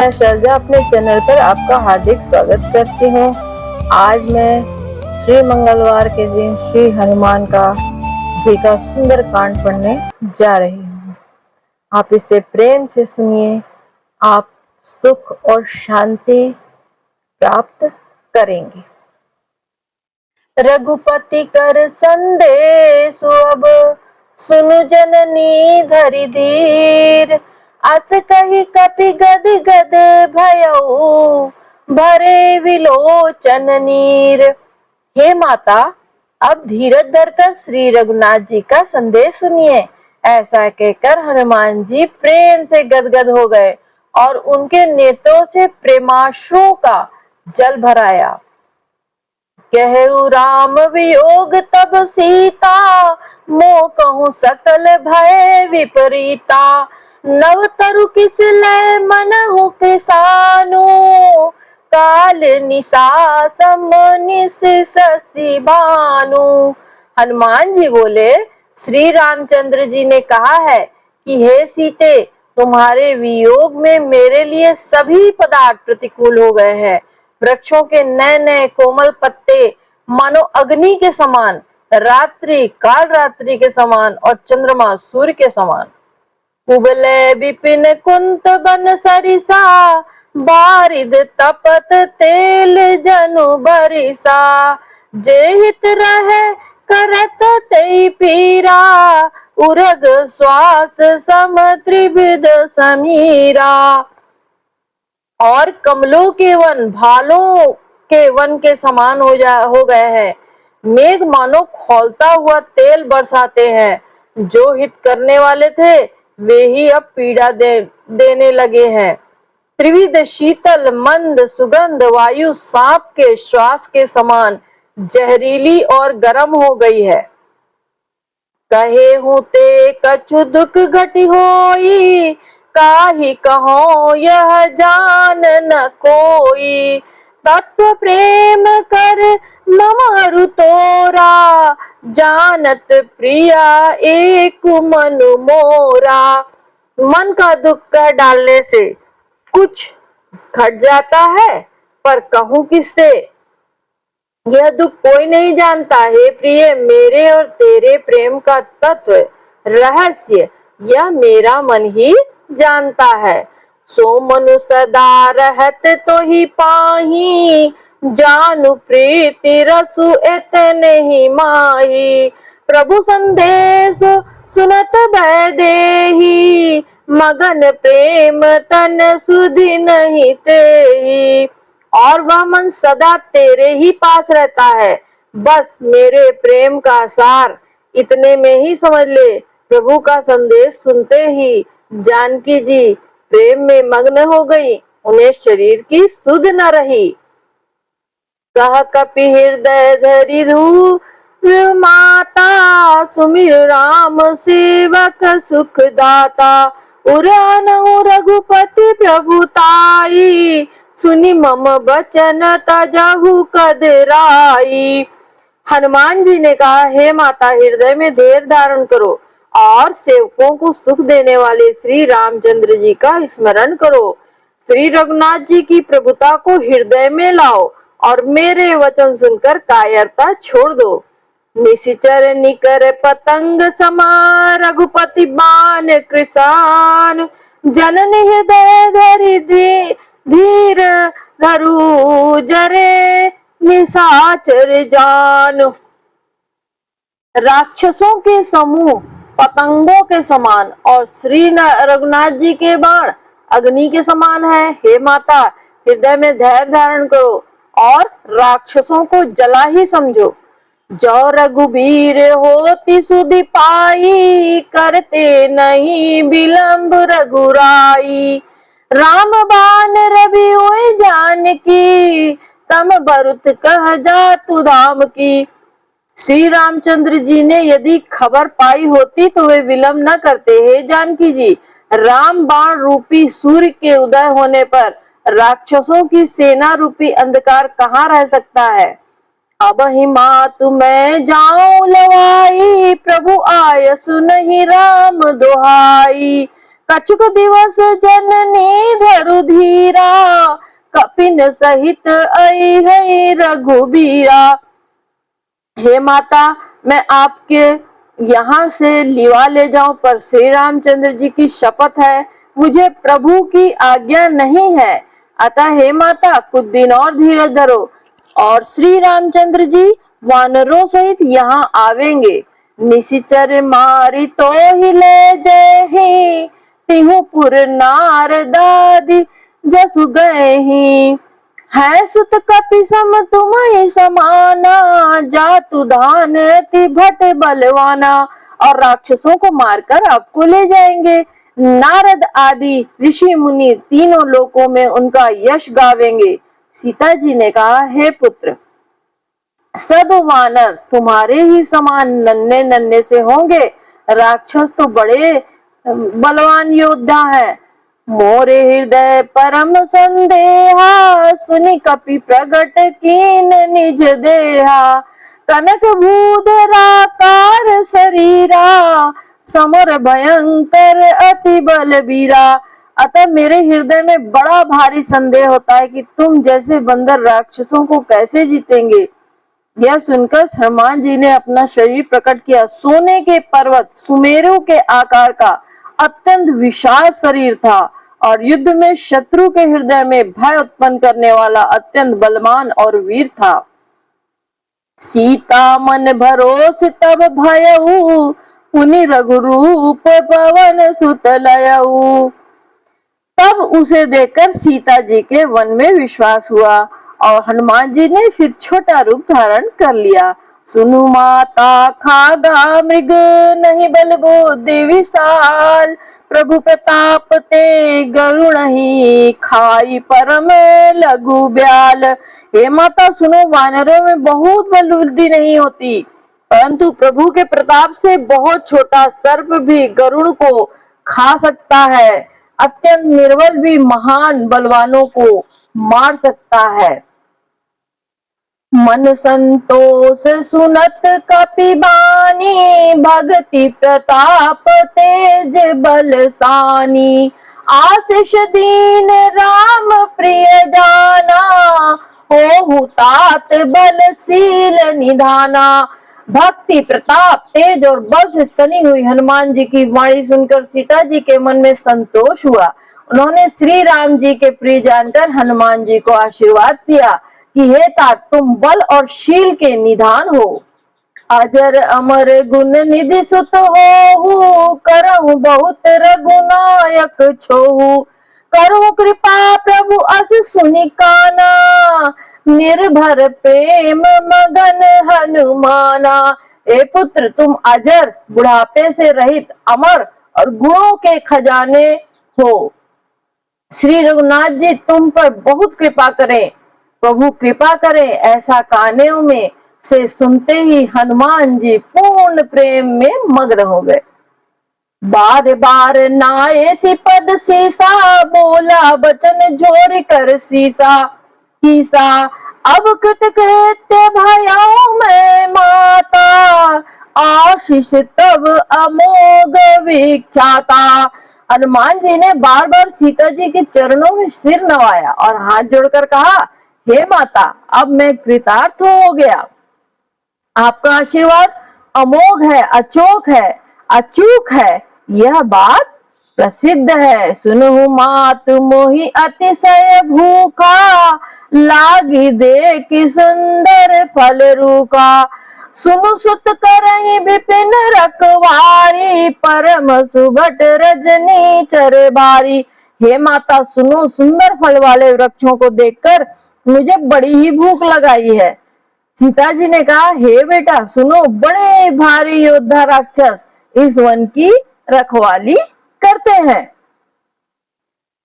मैं शैलजा अपने चैनल पर आपका हार्दिक स्वागत करती हूँ। आज मैं श्री मंगलवार के दिन श्री हनुमान जी का सुंदर कांड पढ़ने जा रही हूँ। आप इसे प्रेम से सुनिए, आप सुख और शांति प्राप्त करेंगे। रघुपति कर संदेश अब सुनु जननी धरि धीर, अस कही कपि गद गद भयउ भरे विलोचन नीर। हे माता, अब धीरज धरकर श्री रघुनाथ जी का संदेश सुनिए। ऐसा कहकर हनुमान जी प्रेम से गदगद हो गए और उनके नेत्रों से प्रेमाश्रुओं का जल भर आया। कहु राम वियोग तब सीता, मोह कहूँ सकल भय विपरीता। नव तरु किस लय मनहु कृसानु, काल निशा सम निस शशि भानु। हनुमान जी बोले, श्री रामचंद्र जी ने कहा है कि हे सीते, तुम्हारे वियोग में मेरे लिए सभी पदार्थ प्रतिकूल हो गए हैं। वृक्षों के नए नए कोमल पत्ते मानो अग्नि के समान, रात्रि काल रात्रि के समान और चंद्रमा सूर्य के समान। उबले विपिन कुंत बन सरिसा, बारिद तपत तेल जनु बरिसा। जे हित रहे करत ते पीरा, उरग श्वास सम त्रिविध समीरा। और कमलों के वन भालों के वन के समान हो गए हैं। मेघ मानो खौलता हुआ तेल बरसाते हैं। जो हित करने वाले थे वे ही अब पीड़ा देने लगे हैं। त्रिविध शीतल मंद सुगंध वायु सांप के श्वास के समान जहरीली और गर्म हो गई है। कहे हूँ ते कछु दुख घटी होई, काहि कहो यह जान न कोई। तत्व प्रेम कर ममरु तोरा, जानत प्रिया एक मनु मोरा। मन का दुख कह डालने से कुछ घट जाता है, पर कहूँ किससे? यह दुख कोई नहीं जानता। हे प्रिय, मेरे और तेरे प्रेम का तत्व रहस्य यह मेरा मन ही जानता है। सो मनु सदा रहत तो ही पाही, जानु प्रीति रसु इतने ही माही। प्रभु संदेश सुनत भय देही, मगन प्रेम तन सुधि नहीं तेही। और वह मन सदा तेरे ही पास रहता है। बस मेरे प्रेम का सार इतने में ही समझ ले। प्रभु का संदेश सुनते ही जानकी जी प्रेम में मग्न हो गई। उन्हें शरीर की सुध न रही। कह कपि हृदय धरि धूर माता, सुमिर राम सेवक सुख दाता। उरहनहु रघुपति प्रभुताई, सुनि मम बचन तजहु कदराई। हनुमान जी ने कहा, हे माता, हृदय में धैर्य धारण करो और सेवकों को सुख देने वाले श्री रामचंद्र जी का स्मरण करो। श्री रघुनाथ जी की प्रभुता को हृदय में लाओ और मेरे वचन सुनकर कायरता छोड़ दो। निशिचर निकर पतंग समा, रघुपति बाण कृसान। जननी हृदय धरि धीर धरु, जरे निशाचर जान। राक्षसों के समूह पतंगों के समान और श्री रघुनाथ जी के बाण अग्नि के समान है। हे माता, हृदय में धैर्य धारण करो और राक्षसों को जला ही समझो। जो रघुबीर होती सुधि पाई, करते नहीं विलंब रघुराई। राम बाण रवि हुए जानकी, तम बरुत कह जातु धाम की। श्री रामचंद्र जी ने यदि खबर पाई होती तो वे विलंब न करते। हे जानकी जी, राम बाण रूपी सूर्य के उदय होने पर राक्षसों की सेना रूपी अंधकार कहाँ रह सकता है। अब ही मातु मैं जाऊं लवाई, प्रभु आय सुनहि राम दुहाई। कछुक दिवस जननी धरु धीरा, कपिन सहित आई है रघुबीरा। हे माता, मैं आपके यहाँ से लिवा ले जाऊं, पर श्री रामचंद्र जी की शपथ है, मुझे प्रभु की आज्ञा नहीं है। अतः हे माता, कुछ दिन और धीरज धरो और श्री रामचंद्र जी वानरों सहित यहाँ आवेंगे। निशिचर मारी तो ही ले जय ही, तिहुपुर नारदादि जसु गए ही। है सुत कपि सम तुम ही समाना, जातु धान अति भट बलवाना। और राक्षसों को मारकर आपको ले जाएंगे। नारद आदि ऋषि मुनि तीनों लोकों में उनका यश गावेंगे। सीता जी ने कहा, हे पुत्र, सब वानर तुम्हारे ही समान नन्हे नन्हे से होंगे, राक्षस तो बड़े बलवान योद्धा है। मोरे हृदय परम संदेहा, सुनि कपि प्रगट कीन निज देहा। कनक भूधराकार शरीरा, समर भयंकर अति बलबीरा। अतः मेरे हृदय में बड़ा भारी संदेह होता है कि तुम जैसे बंदर राक्षसों को कैसे जीतेंगे। यह सुनकर हनुमान जी ने अपना शरीर प्रकट किया। सोने के पर्वत सुमेरु के आकार का अत्यंत विशाल शरीर था और युद्ध में शत्रु के हृदय में भय उत्पन्न करने वाला अत्यंत बलवान और वीर था। सीता मन भरोस तब भयऊ, पुनि रघुरूप पवन सुत लयऊ। तब उसे देखकर सीता जी के मन में विश्वास हुआ और हनुमान जी ने फिर छोटा रूप धारण कर लिया। सुनु माता खागा मृग, नहीं बल बुद्धि विशाल। प्रभु प्रताप ते गरुण ही, खाई परम लघु ब्याल। हे माता सुनो, वानरों में बहुत बल बुद्धि नहीं होती, परंतु प्रभु के प्रताप से बहुत छोटा सर्प भी गरुड़ को खा सकता है। अत्यंत निर्बल भी महान बलवानों को मार सकता है। मन संतोष सुनत कपि बानी, भक्ति प्रताप तेज बलसानी। आशीष दीन राम प्रिय जाना, होहु तात बलशील निधाना। भक्ति प्रताप तेज और बल से सनी हुई हनुमान जी की वाणी सुनकर सीता जी के मन में संतोष हुआ। उन्होंने श्री राम जी के प्रिय जानकर हनुमान जी को आशीर्वाद दिया कि हे तात, तुम बल और शील के निधान हो। अजर अमर गुण निधि सुत होहु, करहु बहुत रघुनायक छोहु। करहु कृपा प्रभु अस सुनि काना, निर्भर प्रेम मगन हनुमाना। ए पुत्र, तुम अजर, बुढ़ापे से रहित, अमर और गुणों के खजाने हो। श्री रघुनाथ जी तुम पर बहुत कृपा करें, प्रभु कृपा करें, ऐसा कानों में से सुनते ही हनुमान जी पूर्ण प्रेम में मग्न हो गए। बार बार नाये सी पद सीसा, बोला बचन झोर कर सीसा। कीसा अब कृत कृत्य भयाऊं मैं माता, आशीष तब अमोघ विख्याता। हनुमान जी ने बार बार सीता जी के चरणों में सिर नवाया और हाथ जोड़कर कहा, हे माता, अब मैं कृतार्थ हो गया। आपका आशीर्वाद अमोघ है, अचोक है, अचूक है, यह बात प्रसिद्ध है। सुनहु मातु मोहि अतिशय भूखा, लागी देखि सुंदर फल रूखा। सुनु सुत करहि विपिन रखवारी, परम सुभट रजनी चर बारी। हे माता सुनो, सुंदर फल वाले वृक्षों को देखकर मुझे बड़ी ही भूख लगाई है। सीता जी ने कहा, हे बेटा सुनो, बड़े भारी योद्धा राक्षस इस वन की रखवाली करते हैं।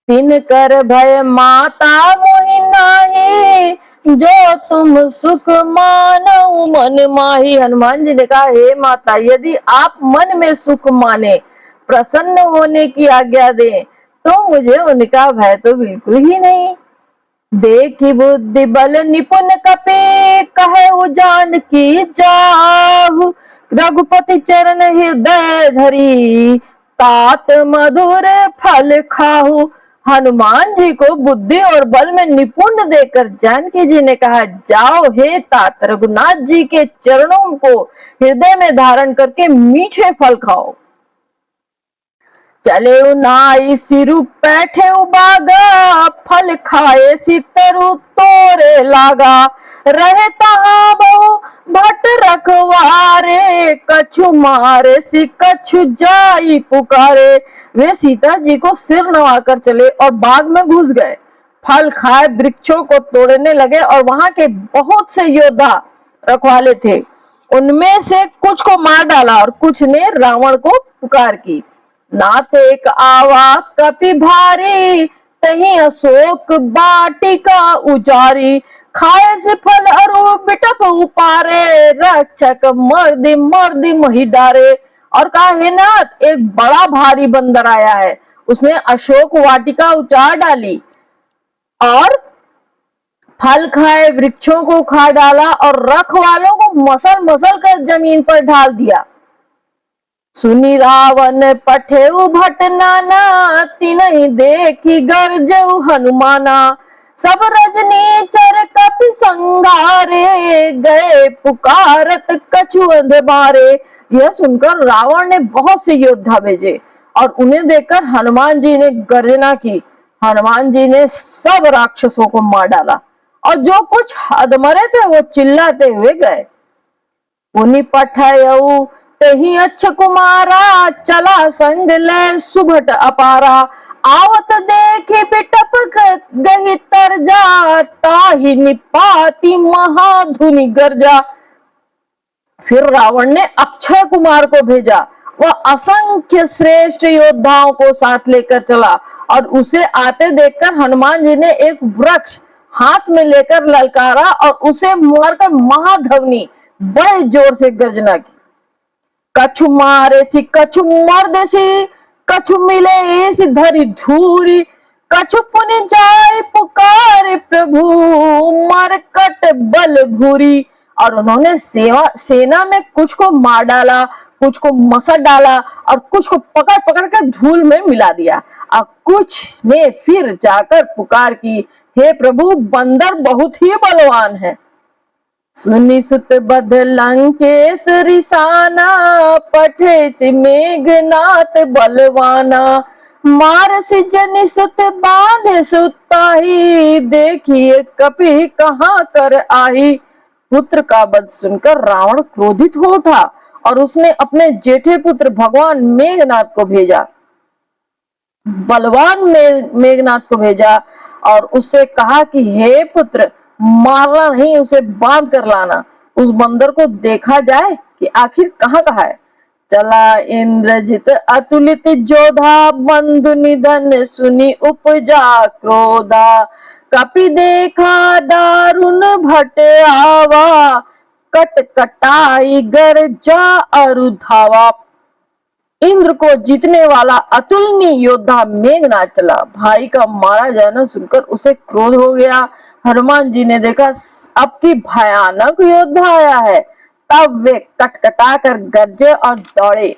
तिन कर भय माता मोहि नाहि, जो तुम सुख मानो मन माही। हनुमान जी ने कहा, हे माता, यदि आप मन में सुख माने, प्रसन्न होने की आज्ञा दें, तो मुझे उनका भय तो बिल्कुल ही नहीं। देखी बुद्धि बल निपुण कपि, कहे जानकी जाहु। रघुपति चरण हृदय धरी, तात मधुर फल खाहू। हनुमान जी को बुद्धि और बल में निपुण देकर जानकी जी ने कहा, जाओ हे तात, रघुनाथ जी के चरणों को हृदय में धारण करके मीठे फल खाओ। चले नाई सिरु बैठे बागा, फल खाए सितरु तोरे लागा। रहे तहाँ बहु भट रखवारे, कछु मारे सी कछु जाई पुकारे। वे सीता जी को सिर नवाकर चले और बाग में घुस गए। फल खाए वृक्षों को तोड़ने लगे और वहां के बहुत से योद्धा रखवाले थे, उनमें से कुछ को मार डाला और कुछ ने रावण को पुकार की। नाथ एक आवा कपि भारी, तही अशोक बाटिका उजारी। खाए से फल अरु बिटप उपारे, रक्षक मर्दि मर्दि मोहि डारे। और कहा, हे नाथ, एक बड़ा भारी बंदर आया है, उसने अशोक वाटिका उजाड़ डाली और फल खाए वृक्षों को खा डाला और रखवालों को मसल मसल कर जमीन पर ढाल दिया। सुनी रावण पठेउ भट नाना, तिनहि देखी गरजउ हनुमाना। सब रजनी चर कपि संघारे, गए पुकारत कछु अंध मारे। यह सुनकर रावण ने बहुत से योद्धा भेजे और उन्हें देखकर हनुमान जी ने गर्जना की। हनुमान जी ने सब राक्षसों को मार डाला और जो कुछ अधमरे थे वो चिल्लाते हुए गए। उन्हीं पठयउ तही अच्छ कुमारा, चला संग ले सुभट अपारा। आवत देखे बिटप गही तरजा, ताहि निपाति महाधुनि गर्जा। फिर रावण ने अक्षय कुमार को भेजा, वह असंख्य श्रेष्ठ योद्धाओं को साथ लेकर चला और उसे आते देखकर हनुमान जी ने एक वृक्ष हाथ में लेकर ललकारा और उसे मारकर महाध्वनि बड़े जोर से गर्जना की। कछु मारे सी कछु मर्दे सी, कछु मिले ऐसी धरी धूरी। कछु पुनि जाय पुकारे प्रभु, मरकट बल भूरी। और उन्होंने सेना में कुछ को मार डाला, कुछ को मसल डाला और कुछ को पकड़ पकड़ कर धूल में मिला दिया। और कुछ ने फिर जाकर पुकार की, हे प्रभु, बंदर बहुत ही बलवान है। सुनि सुत बध लंकेश रिसाना, पठे से मेघनाथ बलवाना। मार से जनि सुत बांधे सुताही, देखिए कपि कहाँ कर आही। पुत्र का वध सुनकर रावण क्रोधित हो उठा और उसने अपने जेठे पुत्र भगवान मेघनाथ को भेजा, बलवान मेघनाथ को भेजा और उससे कहा कि हे पुत्र, मारना नहीं, उसे बांध कर लाना। उस बंदर को देखा जाए कि आखिर कहाँ कहाँ है। चला इंद्रजित अतुलित जोधा, बंधु निधन सुनी उपजा क्रोधा। कपि देखा दारुण भट आवा, कट कटाई गर्जा अरु धावा। इंद्र को जीतने वाला अतुलनीय योद्धा मेघनाथ चला। भाई का मारा जाना सुनकर उसे क्रोध हो गया। हनुमान जी ने देखा अब की भयानक योद्धा आया है, तब वे कटकटा कर गरजे और दौड़े।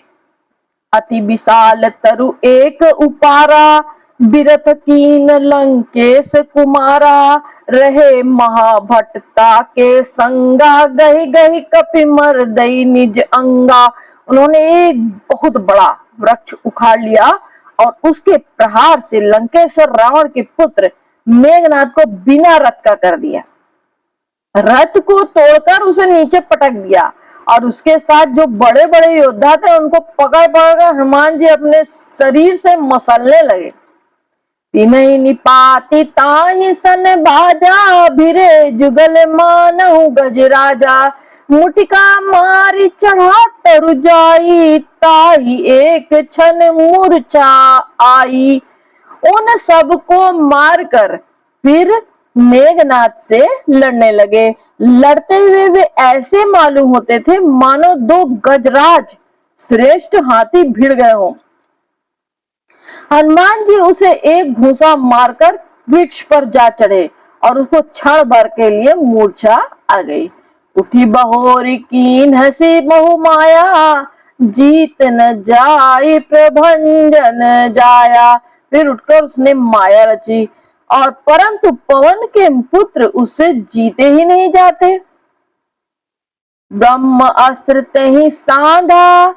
अति विशाल तरु एक उपारा, बिरथ कीन लंकेश कुमारा। रहे महाभट्टा के संगा, गही गही कपि मर्दई निज अंगा। उन्होंने एक बहुत बड़ा वृक्ष उखाड़ लिया और उसके प्रहार से लंकेश्वर रावण के पुत्र मेघनाथ को बिना रथ का कर दिया। रथ को तोड़कर उसे नीचे पटक दिया और उसके साथ जो बड़े बड़े योद्धा थे उनको पकड़ पकड़ हनुमान जी अपने शरीर से मसलने लगे। तिनहि निपाति ताहि सन बाजा, भिरे जुगल मानहु गजराजा। मुटिका मारी चढ़ा तरु जाई, ताहि एक क्षण मूर्छा आई। उन सबको मारकर फिर मेघनाथ से लड़ने लगे। लड़ते हुए वे ऐसे मालूम होते थे मानो दो गजराज श्रेष्ठ हाथी भिड़ गए हों। हनुमान जी उसे एक घूंसा मारकर वृक्ष पर जा चढ़े और उसको क्षण भर के लिए मूर्छा आ गई। उठी बहोरी कीन हसी मोह माया, जीत न जाए प्रभंजन जाया। फिर उठकर उसने माया रची, और परंतु पवन के पुत्र उससे जीते ही नहीं जाते। ब्रह्म अस्त्र तेहि साधा,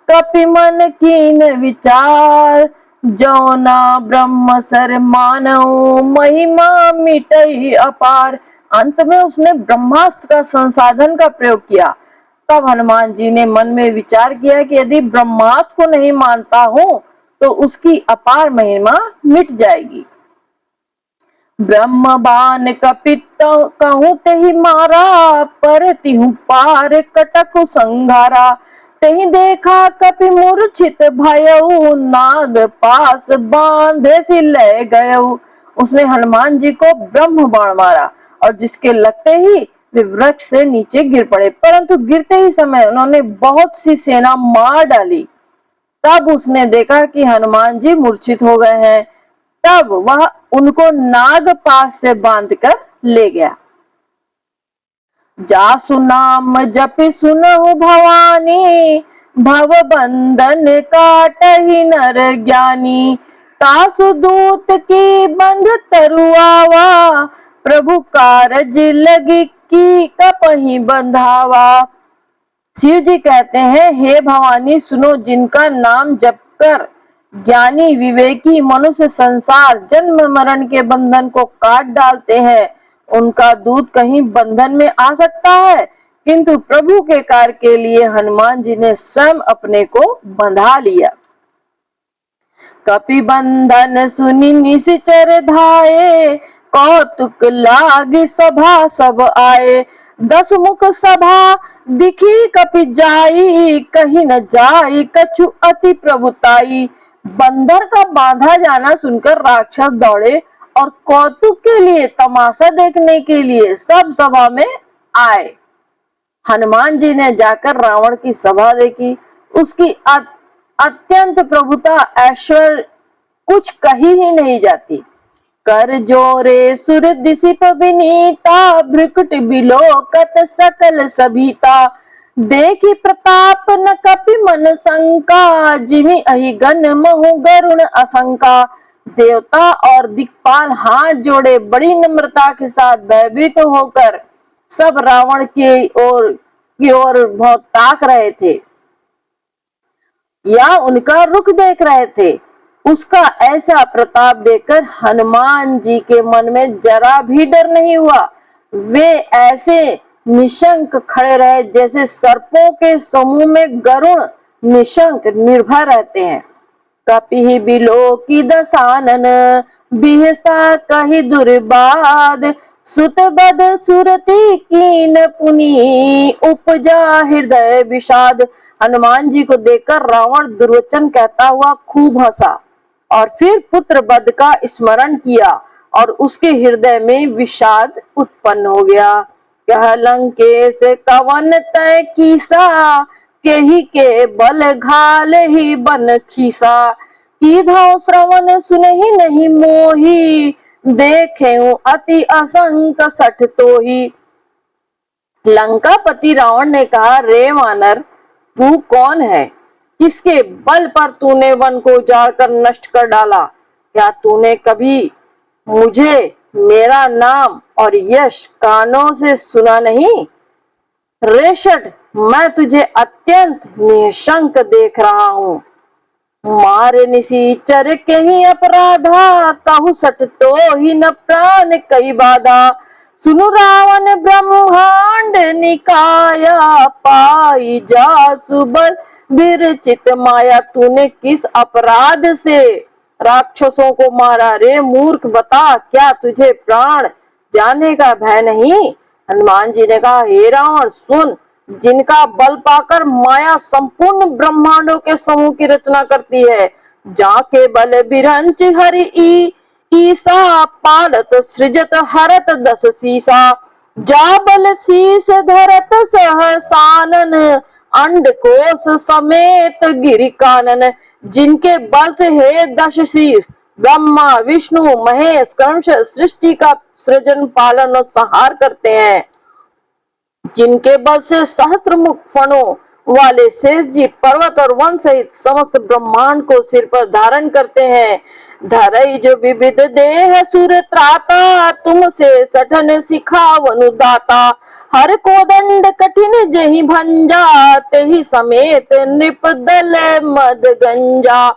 कपि मन कीन विचार। जौना ब्रह्म सर मानव, महिमा मिटई अपार। अंत में उसने ब्रह्मास्त्र का संसाधन का प्रयोग किया। तब हनुमान जी ने मन में विचार किया कि यदि ब्रह्मास्त्र को नहीं मानता हूं तो उसकी अपार महिमा मिट जाएगी। ब्रह्म बान कपित कहूँ तेहि मारा, पर तिहु पार कटक संघारा। तेहि देखा कपि मूर्छित भयउ, नाग पास बांधे सी ले गयउ। उसने हनुमान जी को ब्रह्म बाण मारा, और जिसके लगते ही वे वृक्ष से नीचे गिर पड़े, परंतु गिरते ही समय उन्होंने बहुत सी सेना मार डाली। तब उसने देखा कि हनुमान जी मूर्छित हो गए हैं। तब वह उनको नाग पास से बांधकर ले गया। जासु नाम जपि सुनहु भवानी, भव बंधन काटहि नर ज्ञानी। तासु दूत की बंध तरुआवा, प्रभु कारज लगी की कपहि बंधावा। शिव जी कहते हैं, हे भवानी सुनो, जिनका नाम जप कर ज्ञानी विवेकी मनुष्य संसार जन्म मरण के बंधन को काट डालते हैं, उनका दूत कहीं बंधन में आ सकता है? किंतु प्रभु के कार्य के लिए हनुमान जी ने स्वयं अपने को बंधा लिया। कपि बंधन सुनि निशिचर धाये, कौतुक लागी सभा सब आए। 10 मुख सभा दिखी कपि जाई, कहीं न जाई कछु अति प्रभुताई। बंदर का बांधा जाना सुनकर राक्षस दौड़े और कौतुक के लिए, तमाशा देखने के लिए सब सभा में आए। हनुमान जी ने जाकर रावण की सभा देखी, उसकी अत्यंत प्रभुता ऐश्वर्य कुछ कही ही नहीं जाती। कर जोरे सुर दिसिप विनीता, भ्रिकुट बिलोकत सकल सभीता। देखी प्रताप न कपि मन शंका, जिमि अहि गण महु गरुण असंका। देवता और दिक्पाल हाथ जोड़े बड़ी नम्रता के साथ भयभीत होकर सब रावण की ओर बहुत ताक रहे थे या उनका रुख देख रहे थे। उसका ऐसा प्रताप देखकर हनुमान जी के मन में जरा भी डर नहीं हुआ। वे ऐसे निशंक खड़े रहे जैसे सर्पों के समूह में गरुड़ निशंक निर्भय रहते हैं। कपिहि बिलो की दसानन, बिहसा कहि दुर्बाद। सुत बध सुरति कीन पुनि, उपजा हृदय विषाद। हनुमान जी को देखकर रावण दुर्वचन कहता हुआ खूब हंसा और फिर पुत्र वध का स्मरण किया और उसके हृदय में विषाद उत्पन्न हो गया। कह लंकेश कवन तय कीसा, केहि के बल घाल ही बन खीसा। कीधौ श्रवण सुनहि नहीं मोही, देखे अति असंक सठ तोही। लंकापति रावण ने कहा, रे वानर, तू कौन है? किसके बल पर तूने वन को उजाड़कर नष्ट कर डाला? क्या तूने कभी मुझे, मेरा नाम और यश कानों से सुना नहीं? रेशट, मैं तुझे अत्यंत निशंक देख रहा हूँ। मारे निशिचर के ही अपराधा, कहु सट तो ही न प्राण कई बाधा। सुनु रावण ब्रह्मांड निकाया, पाई जासु बल विरचित माया। तूने किस अपराध से राक्षसों को मारा? रे मूर्ख, बता, क्या तुझे प्राण जाने का भय नहीं? हनुमान जी ने कहा, हे रावण सुन, जिनका बल पाकर माया संपूर्ण ब्रह्मांडों के समूह की रचना करती है, जाके बल बिरंच हरि ईसा, पालत सृजत हरत 10 शीसा। जा बल शीस धरत सहसानन, अंड कोश समेत गिरि कानन। जिनके बल से हे 10 शीस ब्रह्मा विष्णु महेश क्रमश सृष्टि का सृजन पालन और संहार करते हैं। जिनके बल से सहस्त्रमुख फणों वाले शेष जी पर्वत और वन सहित समस्त ब्रह्मांड को सिर पर धारण करते हैं। धरई जो विविध देह सुर त्राता, तुमसे सठन सिखावनु दाता। हर को दंड कठिन जहि भंजा, तेहि समेत नृप दल मद गंजा।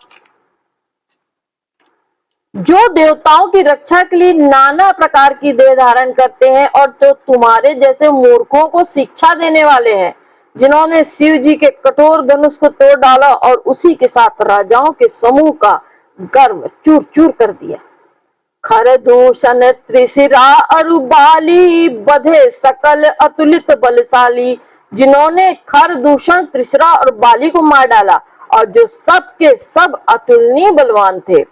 जो देवताओं की रक्षा के लिए नाना प्रकार की देह धारण करते हैं और जो तुम्हारे जैसे मूर्खों को शिक्षा देने वाले हैं, जिन्होंने शिव जी के कठोर धनुष को तोड़ डाला और उसी के साथ राजाओं के समूह का गर्व चूर चूर कर दिया। खर दूषण त्रिशिरा अरुबाली, बधे सकल अतुलित बलशाली। जिन्होंने खर दूषण त्रिशिरा और बाली को मार डाला और जो सब के सब अतुलनीय बलवान थे।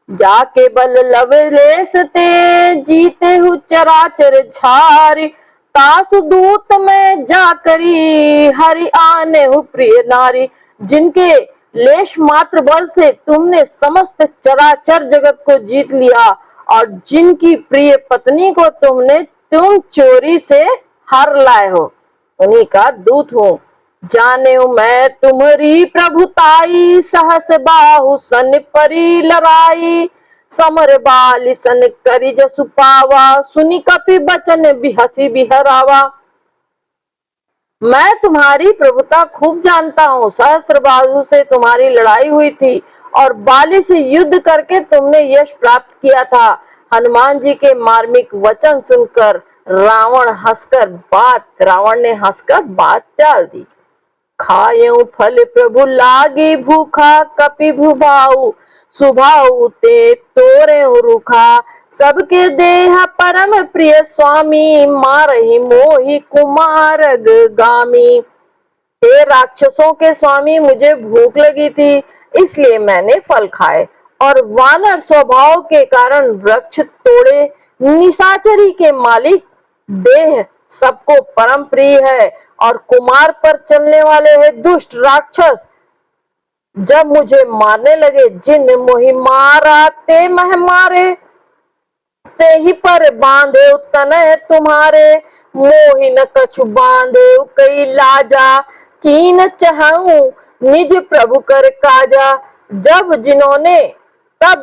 जाके बल लवलेस ते, जीते हु चराचर झारी। तासु दूत में जाकरी, हरि आने हु प्रिय नारी। जिनके लेश मात्र बल से तुमने समस्त चराचर जगत को जीत लिया और जिनकी प्रिय पत्नी को तुम चोरी से हर लाए हो, उन्हीं का दूत हूँ। जाने मैं तुम्हारी प्रभुताई, सहस बाहु सन परी लड़ाई। समर बाली सन करी जसु पावा, सुनी कपि बचन बिहसी बिहरावा। मैं तुम्हारी प्रभुता खूब जानता हूँ। सहस्त्र बाहु से तुम्हारी लड़ाई हुई थी और बाली से युद्ध करके तुमने यश प्राप्त किया था। हनुमान जी के मार्मिक वचन सुनकर रावण ने हंसकर बात टाल दी। खायऊ फल प्रभु लागी भूखा, कपि भुभाऊ सुभाऊ ते तोरे रुखा। सबके देह परम प्रिय स्वामी, मारहि मोहि कुमारग गामी। हे राक्षसों के स्वामी, मुझे भूख लगी थी इसलिए मैंने फल खाए और वानर स्वभाव के कारण वृक्ष तोड़े। निशाचरी के मालिक देह सबको परम प्रिय है और कुमार पर चलने वाले हैं दुष्ट राक्षस। जब मुझे मारने लगे, जिन मोहि मारा ते मह मारे। ते ही पर बांधे तनय तुम्हारे, मोहि न कछु बांधे कई लाजा। कीन चहऊ निज प्रभु कर काजा। तब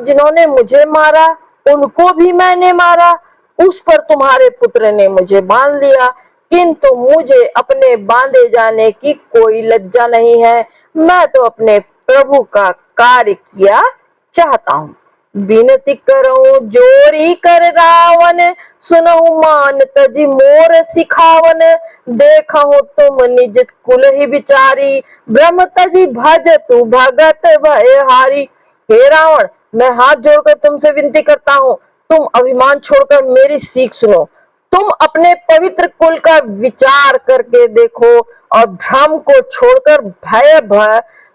जिन्होंने मुझे मारा उनको भी मैंने मारा। उस पर तुम्हारे पुत्र ने मुझे बांध लिया, किंतु मुझे अपने बांधे जाने की कोई लज्जा नहीं है। मैं तो अपने प्रभु का कार्य किया चाहता हूँ। विनती करो जोरी कर रावण, सुनहु मान तजी मोर सिखावन। देखहु तुम निज कुल ही बिचारी, ब्रह्म तजी भज तू भगत भयहारी। हे रावण, मैं हाथ जोड़कर तुमसे विनती करता हूँ, तुम अभिमान छोड़कर मेरी सीख सुनो। तुम अपने पवित्र कुल का विचार करके देखो और भ्रम को छोड़कर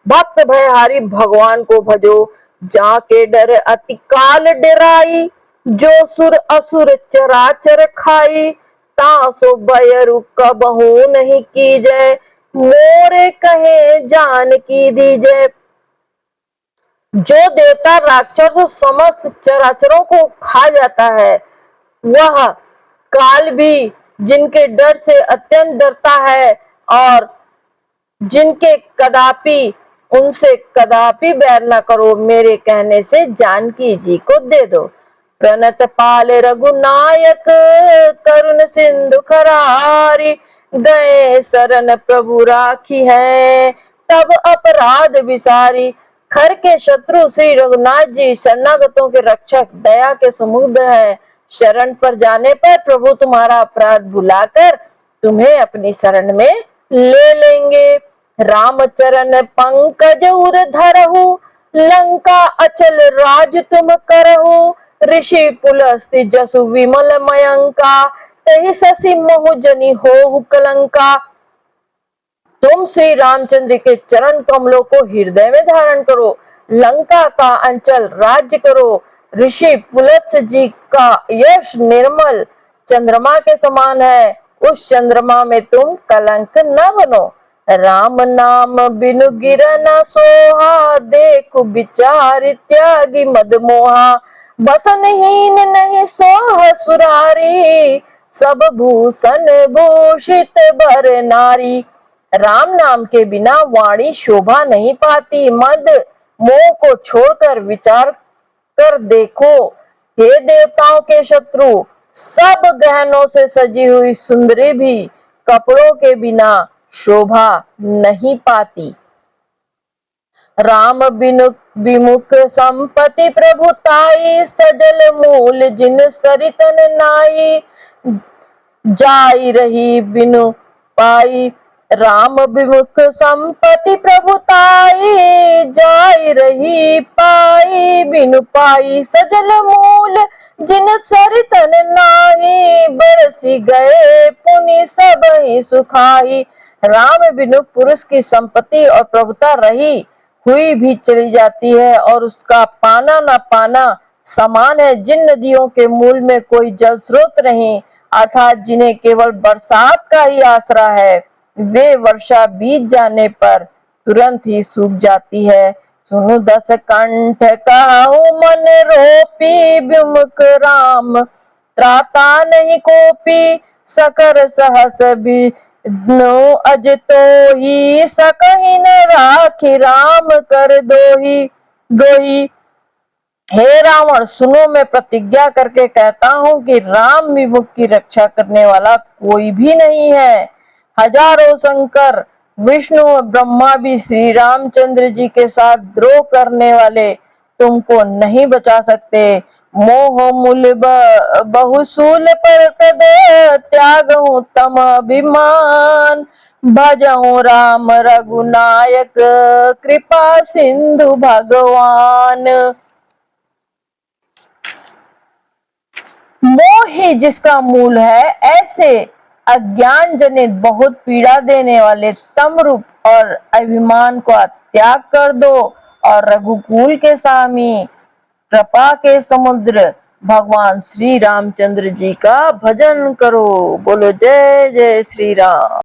भक्त भयहारी भगवान को भजो। जाके डर अति काल डराई, जो सुर असुर चराचर खाई। तासो बयरु कबहू नहीं कीजय, मोरे कहे जान की दीजय। जो देवता राक्षस और समस्त चराचरों को खा जाता है, वह काल भी जिनके डर से अत्यंत डरता है और उनसे कदापि बैर न करो। मेरे कहने से जानकी जी को दे दो। प्रणत पाल रघुनायक, करुण सिंधु खरारी। गए शरण प्रभु राखी है, तब अपराध विसारी। खर के शत्रु श्री रघुनाथ जी शरणागतों के रक्षक, दया के समुद्र है। शरण पर जाने पर प्रभु तुम्हारा अपराध भुलाकर तुम्हें अपनी शरण में ले लेंगे। रामचरण पंकज उर धरहु, लंका अचल राज तुम करहु। ऋषि पुलस्ति जसु विमल मयंका, तहि शशि मोहु जनि होहु कलंका। तुम श्री रामचंद्र के चरण कमलों को हृदय में धारण करो, लंका का अंचल राज्य करो। ऋषि पुलत्स जी का यश निर्मल चंद्रमा के समान है, उस चंद्रमा में तुम कलंक न बनो। राम नाम बिनु गिर न सोहा, देखु विचार त्यागी मद मोहा। बसनहीन नहीं सोह सुरारी, सब भूषण भूषित बर नारी। राम नाम के बिना वाणी शोभा नहीं पाती। मद मोह को छोड़कर विचार कर देखो, हे देवताओं के शत्रु, सब गहनों से सजी हुई सुंदरी भी कपड़ों के बिना शोभा नहीं पाती। राम बिनु विमुख संपत्ति प्रभुताई, सजल मूल जिन सरितन नाई। जाई रही बिनु पाई, राम विमुख संपत्ति प्रभुताई। जाई रही पाई बिनु पाई, सजल मूल जिन सरितन नाही। बरसी गए पुनि सब ही सुखाई। राम बिनु पुरुष की संपत्ति और प्रभुता रही हुई भी चली जाती है और उसका पाना न पाना समान है। जिन नदियों के मूल में कोई जल स्रोत नहीं, अर्थात जिन्हें केवल बरसात का ही आसरा है, वे वर्षा बीत जाने पर तुरंत ही सूख जाती है। सुनु दस कंठ कहूँ मन रोपी, विमुख राम त्राता नहीं कोपी। सकर सहस बिनु अज तो ही, सकहि न राखी राम कर दोही। हे रावण, सुनो, मैं प्रतिज्ञा करके कहता हूँ कि राम विमुख की रक्षा करने वाला कोई भी नहीं है। हजारों शंकर, विष्णु और ब्रह्मा भी श्री रामचंद्र जी के साथ द्रोह करने वाले तुमको नहीं बचा सकते। मोह मूल बहुसूल पर कद, त्याग हूँ तम अभिमान। भजहूँ राम रघुनायक, कृपा सिंधु भगवान। मोह ही जिसका मूल है, ऐसे अज्ञान जनित बहुत पीड़ा देने वाले तम रूप और अभिमान को त्याग कर दो और रघुकुल के स्वामी, कृपा के समुद्र भगवान श्री रामचंद्र जी का भजन करो। बोलो जय जय श्री राम।